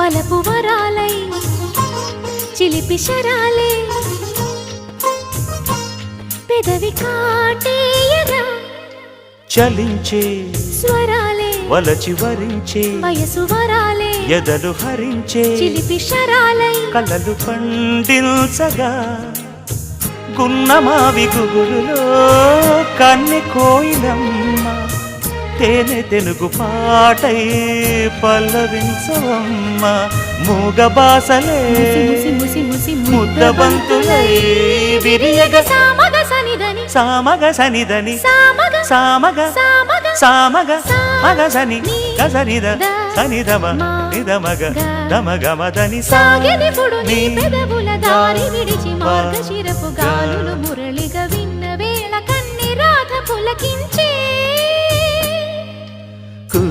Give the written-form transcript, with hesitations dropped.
వలపు వరాలై చిలిపి శరాలే పెదవి కాటేయగా చలించే స్వరాలే వలచి వరించే వయసు వరాలే ఎదలు హరించే చిలిపి శరాలై కలలు పండించగా గున్నమావి గుగురులో కన్నె కోయిలమ్మ తేనె తెనుగు పాటై పల్లవించవమ్మ మూగ బాసలే ముద్దబంతులై విరియగ సామగ సనిదని సామగ సనిదని సామగ సామగ సామగ సామగ మగ సని గసనిద సనిదమ నిదమగ దమగమదని సాగెనిపుడు నీ పెదవుల దారి విడిచి మార్గశిరపు గాలులు మురళిగా విన్న వేళ కన్ని రాధ పులకించి